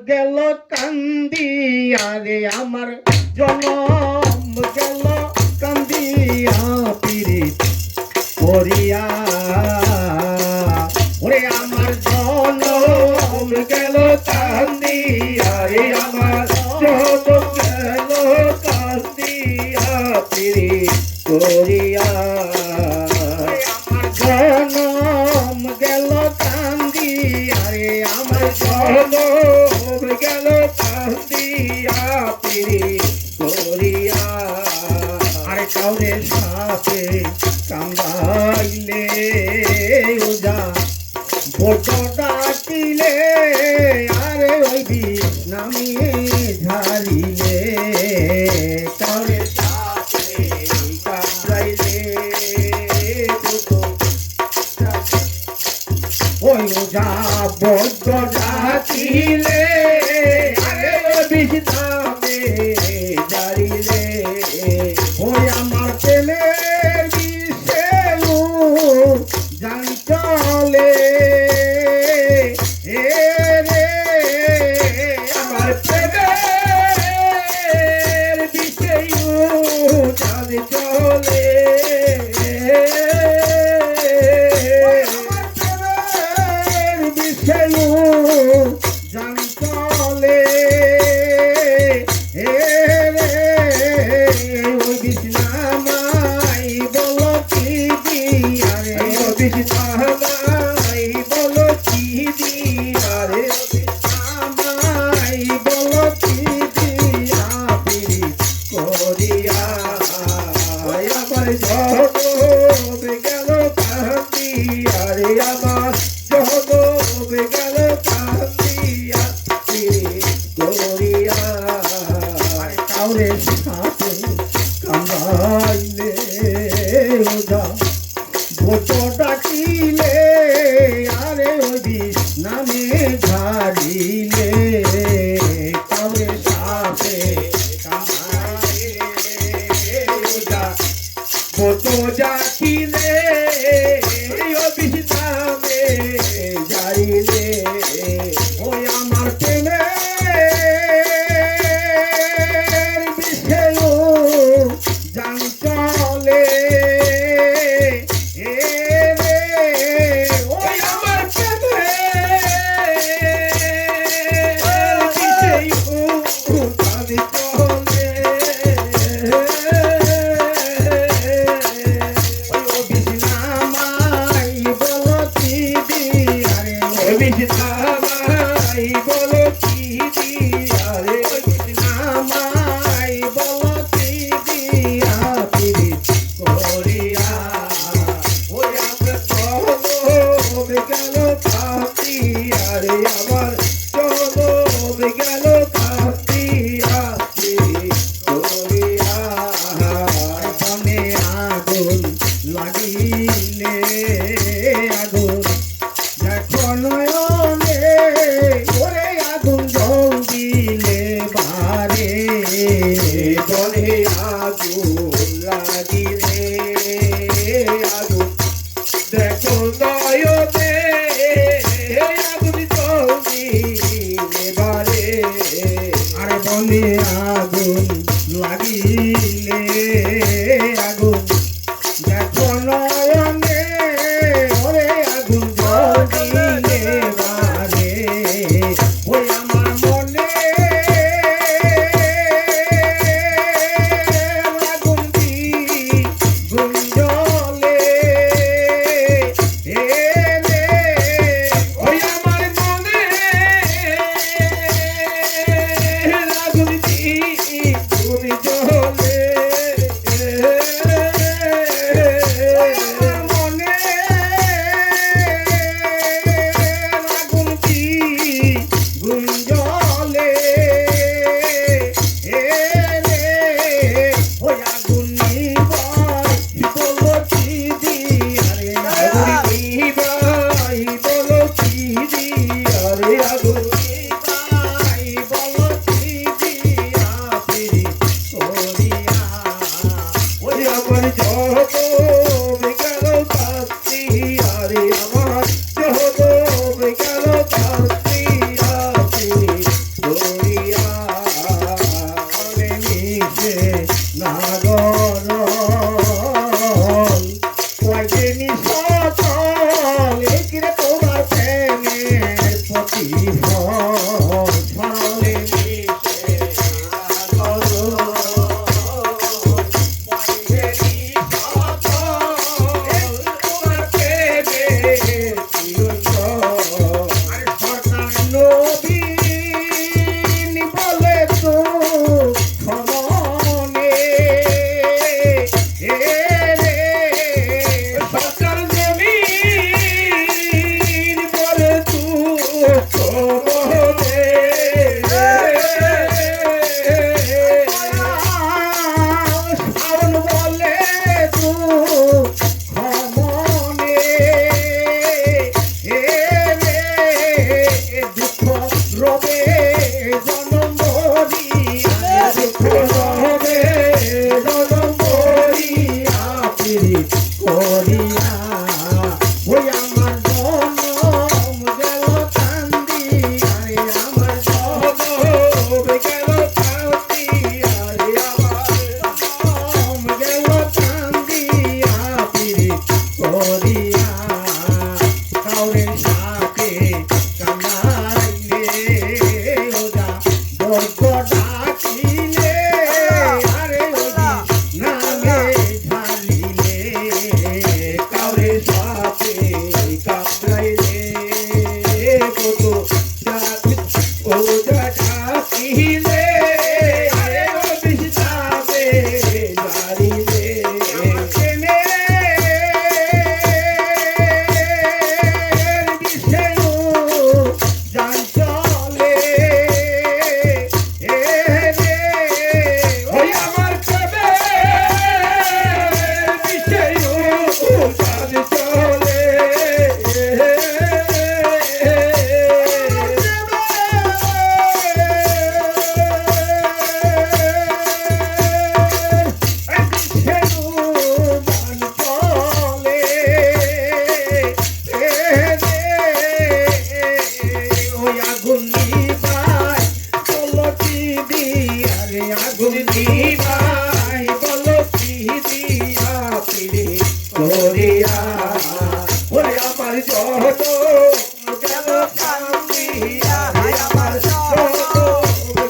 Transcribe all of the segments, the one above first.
গেল কান্দিয়া রে আমার জনম গেল কান্দিয়া পীড়িত করিয়া ওরে আমার জনম গেল কান্দিয়া রে আমার জনম গেল কান্দিয়া পীড়িত করিয়া জনম গেল কান্দিয়া রে আমার জনম গেল কান্দিয়া পীড়িত করিয়া আরে কাউরে সাথে কান্দাইলে ওজা বড় ডাকিলে আরে ওই নামি ঝাড়িলে কাউরে সাথে কান্দাইলে ওই ওজা বড় ডাকিলে আরে ওই নামে ঝাড়িলে ওই আমার প্রেমের বিষয় জানি চলে রে আমার প্রেমের বিষয় জানি চলে আমার প্রেমের বিষয় জানি চলে বিষ্ণামাই বলো কি দিয়া রে বিষ্ণামাই বলো কি দিয়া রে বিষ্ণামাই বলো কি দিয়া পীড়িত করিয়া আমার জনম গেল কান্দিয়া রে আমার জনম গেল কান্দিয়া পীড়িত করিয়া কাউরে সাথে কান্দাইলে ওজা ভোট ডাকিলে আরে ওই নামে ঝাড়িলে কাউরে সাথে কান্দাইলে ওজা ভোট ডাকিলে ওই নামে ঝাড়িলে ওই আমার প্রেমে চলে ওই আমার বিষ্ণামাই বলো কি দিয়া রে বিষ্ণামাই বলো কি দিয়া রে বিষ্ণামাই বলো কি দিয়া পীড়িত করিয়া ওই আমার জনম গেল কান্দিয়া রে আমার জনম গেল কান্দিয়া পীড়িত করিয়া বনে আগুন লাগিলে আগুন দেখো নয়নে ওরে আগুন জল দিলে বারে বনে আগুন লাগিলে আগুন দেখো নয়নে আগুন জল দিলে বারে আরে বনে আগুন লাগিলে আগুন দেখো নয়নে ওরে আগুন জল দিলে বারে ওই আমার মনে আগুন গুণ জ্বলে ওই আমার মনে আগুন গুণ জ্বলে গুঞ্জ সরলে মিশে করো তোমার প্রেমে সরকার নবীন বলে তো খমনে সরকার নবীন বলে তো খমনে শাওন বলে তো খমনে দুঃখ রবে জনম মরিয়া দুঃখ রবে জনম মরিয়া পীড়িত করিয়া ওই আমার জনম গেল কান্দিয়া রে আমার জনম গেল কান্দিয়া রে আমার জনম গেল কান্দিয়া পীড়িত করিয়া কাউরের সাথে কামাইলে ওজা বর্গ ডাকিলে আরে ওজি নামে ঢালিলে কাউরের সাথে কামড়াইলে কত ওজা ডাকিলে আরে ও বিষ্ণাবে জারিলে আগুন দিবাই বলো কি দিয়া পিড়ি করিয়া ওরে আমার জহত গেল কান্দিয়া আমার জহত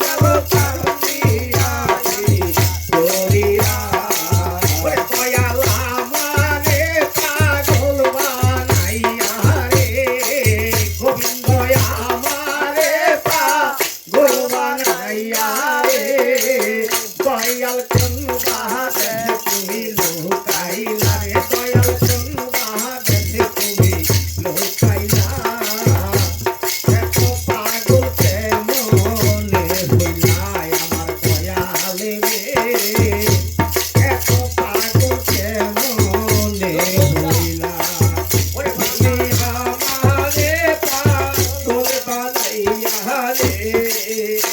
গেল কান্দিয়া করিয়া ওরে দয়াল আমারে পাগল বানাইয়া রে গোবিন্দ আমারে পাগল বানাইয়া দয়াল কোন বাহাদে তুমি লুকাইলা রে দয়াল কোন বাহাদে তুমি লুকাইলা এত পাগল কেমনে হইলা আমার দয়ালে রে এত পাগল কেমনে হইলা ওরে তুমি আমারে পাগল বানাইয়া রে তুমি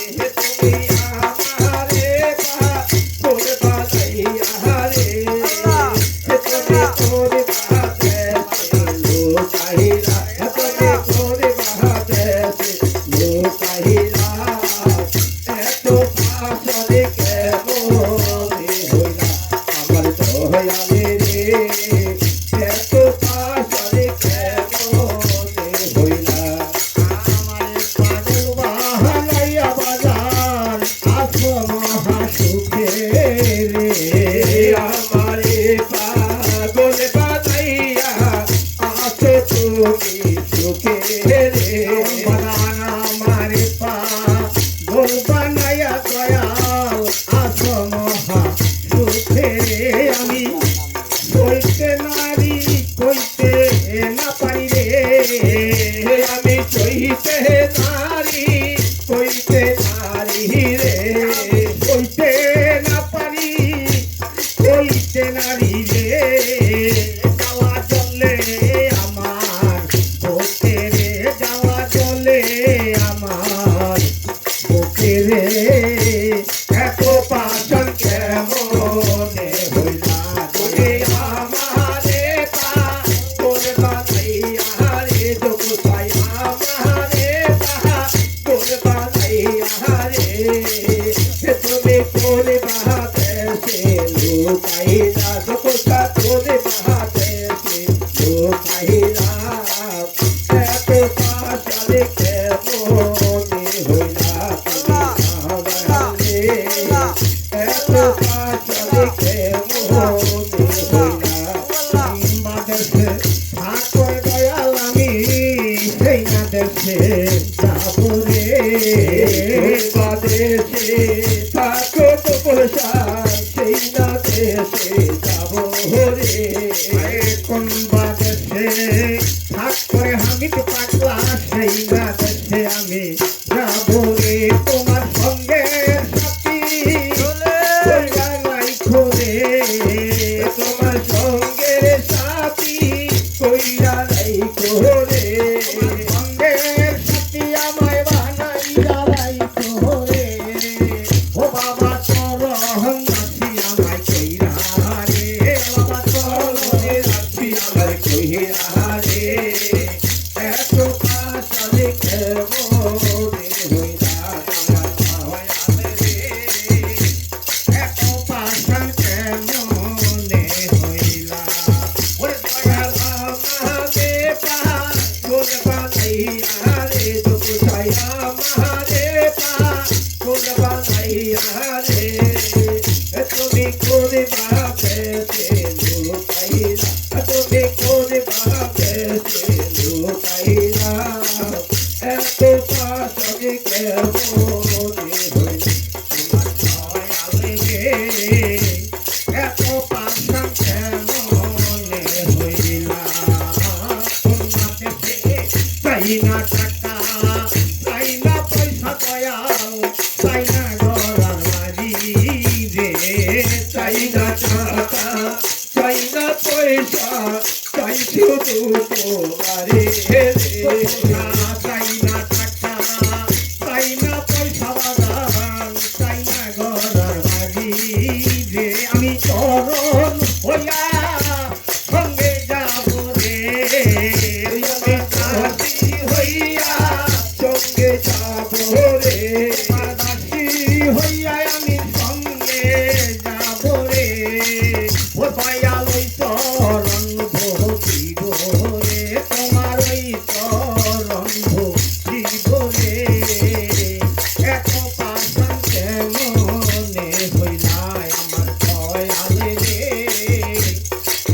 আমি কইতে নারী কইতে না পারি রে আমি কইতে নারী কইতে নারী রে কইতে না পারি কইতে নারী রে যাওয়া চলে আমার বুকে রে যাওয়া চলে আমার বুকে রে এত পাশন কেমনে হইলা তোরে আমারে পা তোর বানাইয়া রে দুঃখাই আমারে পা তোর বানাইয়া রে তুমি তোরে বাহাতে সে লুকাইলা দুঃখা তোরে বাহাতে সে লুকাইলা এত পাশন কেমনে দেশে থাকো তো পয়সার সেই না দেশে যাব রে কোন বা দেশে থাক করে আমি তো পাগলা সেই না দেশে আমি যাব রে তোমার সঙ্গে সাথী কইরা নাই খোরে তোমার সঙ্গে সাথী কইরা নাই খোরে সঙ্গের সাথী আমায় বানাইয়া নাই খোরে ও বাবা চরণ নাচি আমায় কইরা রে বাবা চরণ নাচি আমায় কইরা রে এত পাশালে কেমনে হইলা তোমার মায়া রে এত পাশাল কেমনে হইলা ওরে দয়াল আমারে পা কোন বানাইয়া রে দুপুরাইয়া আমারে পা কোন বানাইয়া রে তুমি কোন বাপে লুকাইলা তুমি কোন বাপে লুকাইলা এত পাশালে কেমনে হইলা তোমার দয়াল রে এত পাশাল কেমনে হইলা তোমরা দেশে চাই না টাকা চাই না পয়সা দয়াল চাই না গড়ার বাড়ি রে চাই না টাকা চাই না পয়সা চাই শুধু তোমারে রে চাই না টাকা চাই না পয়সা বাগান চাই না গড়ার বাড়ি রে আমি চরণ হইয়া সঙ্গে যাব রে আমি দাসী হইয়া সঙ্গে যাব রে দাসী হইয়া আমি সঙ্গে যাব রে ও দয়াল ওই চরণ ভজিব রে তোমার ওই চরণ ভজিব রে এত পাশান কেমনে হইলা আমার দয়াল রে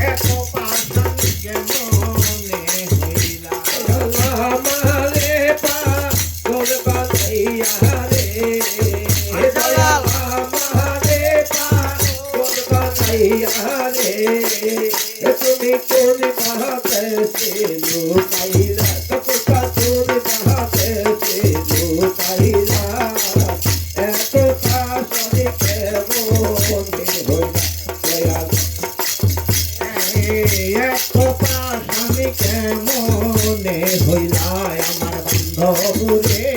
এত পাশান কেমনে হইলা আমারে পা তোর বানাইয়া রে দয়াল আমারে পা তোর বানাইয়া রে তুমি কোন বাপে লুকাইলা তপকা তোর বাপে লুকাইলা এত পাশালে কেমনে হইলা এত পাশালে কেমনে হইলা আমার বান্ধব রে